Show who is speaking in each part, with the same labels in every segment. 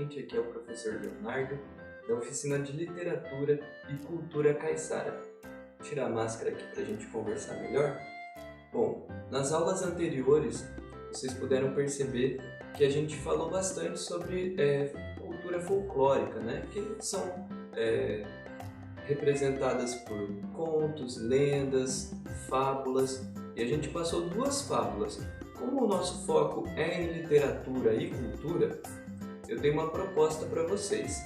Speaker 1: gente, aqui é o professor Leonardo, da Oficina de Literatura e Cultura Caiçara. Vou tirar a máscara aqui para a gente conversar melhor. Bom, nas aulas anteriores, vocês puderam perceber que a gente falou bastante sobre cultura folclórica, né? Que são representadas por contos, lendas, fábulas, e a gente passou duas fábulas. Como o nosso foco é em literatura e cultura, eu tenho uma proposta para vocês.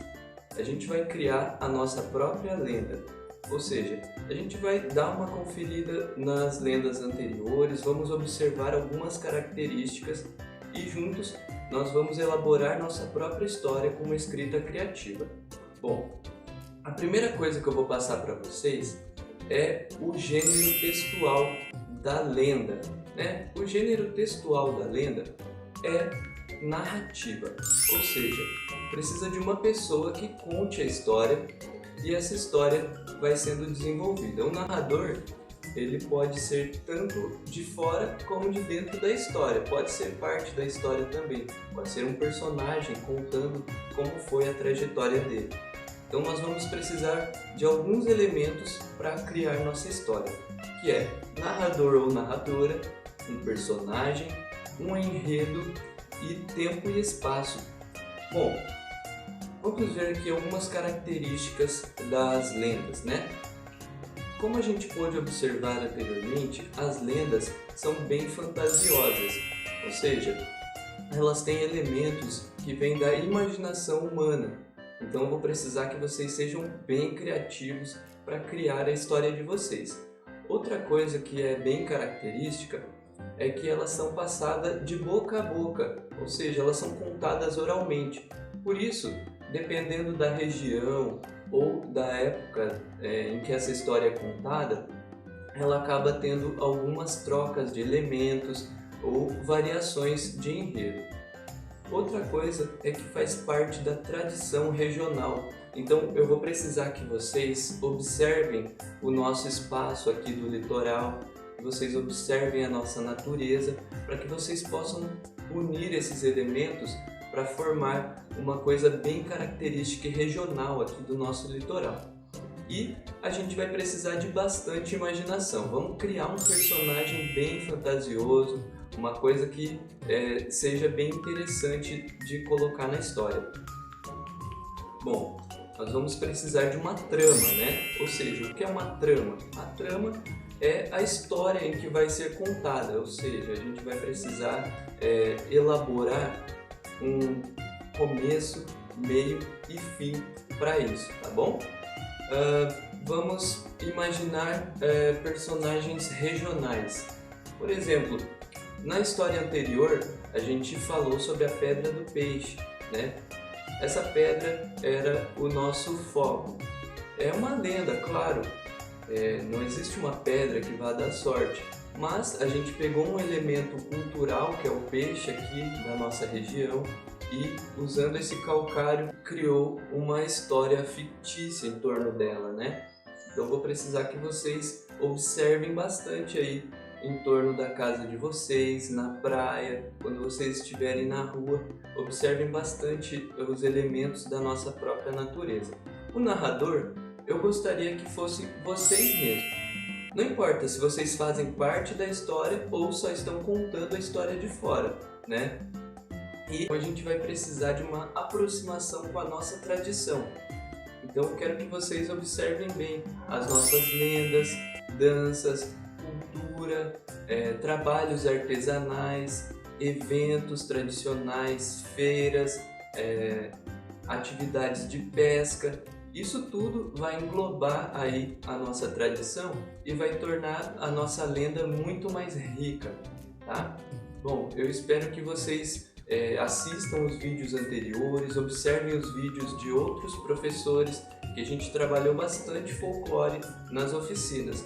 Speaker 1: A gente vai criar a nossa própria lenda, ou seja, a gente vai dar uma conferida nas lendas anteriores, vamos observar algumas características e juntos nós vamos elaborar nossa própria história com uma escrita criativa. Bom, a primeira coisa que eu vou passar para vocês é o gênero textual da lenda, né? O gênero textual da lenda é narrativa, ou seja, precisa de uma pessoa que conte a história e essa história vai sendo desenvolvida. O narrador, ele pode ser tanto de fora como de dentro da história, pode ser parte da história também, pode ser um personagem contando como foi a trajetória dele. Então nós vamos precisar de alguns elementos para criar nossa história, que é narrador ou narradora, um personagem, um enredo e tempo e espaço. Bom, vamos ver aqui algumas características das lendas, né? Como a gente pôde observar anteriormente, as lendas são bem fantasiosas, ou seja, elas têm elementos que vêm da imaginação humana. Então eu vou precisar que vocês sejam bem criativos para criar a história de vocês. Outra coisa que é bem característica é que elas são passadas de boca a boca, ou seja, elas são contadas oralmente. Por isso, dependendo da região ou da época em que essa história é contada, ela acaba tendo algumas trocas de elementos ou variações de enredo. Outra coisa é que faz parte da tradição regional. Então eu vou precisar que vocês observem o nosso espaço aqui do litoral, que vocês observem a nossa natureza, para que vocês possam unir esses elementos para formar uma coisa bem característica e regional aqui do nosso litoral. E a gente vai precisar de bastante imaginação. Vamos criar um personagem bem fantasioso, uma coisa que seja bem interessante de colocar na história. Bom, nós vamos precisar de uma trama, né? Ou seja, o que é uma trama? A trama é a história em que vai ser contada, ou seja, a gente vai precisar elaborar um começo, meio e fim para isso, tá bom? Vamos imaginar personagens regionais. Por exemplo, na história anterior a gente falou sobre a Pedra do Peixe, né? Essa pedra era o nosso foco. É uma lenda, claro, não existe uma pedra que vá dar sorte, mas a gente pegou um elemento cultural que é o peixe aqui da nossa região e usando esse calcário criou uma história fictícia em torno dela, né? Então vou precisar que vocês observem bastante aí em torno da casa de vocês, na praia, quando vocês estiverem na rua, observem bastante os elementos da nossa própria natureza. O narrador, eu gostaria que fosse vocês mesmos. Não importa se vocês fazem parte da história ou só estão contando a história de fora, né? E a gente vai precisar de uma aproximação com a nossa tradição. Então eu quero que vocês observem bem as nossas lendas, danças, cultura, trabalhos artesanais, eventos tradicionais, feiras, atividades de pesca. Isso tudo vai englobar aí a nossa tradição e vai tornar a nossa lenda muito mais rica, tá? Bom, eu espero que vocês assistam os vídeos anteriores, observem os vídeos de outros professores, que a gente trabalhou bastante folclore nas oficinas.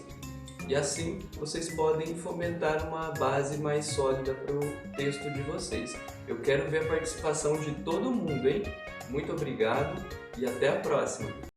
Speaker 1: E assim vocês podem fomentar uma base mais sólida para o texto de vocês. Eu quero ver a participação de todo mundo, hein? Muito obrigado e até a próxima!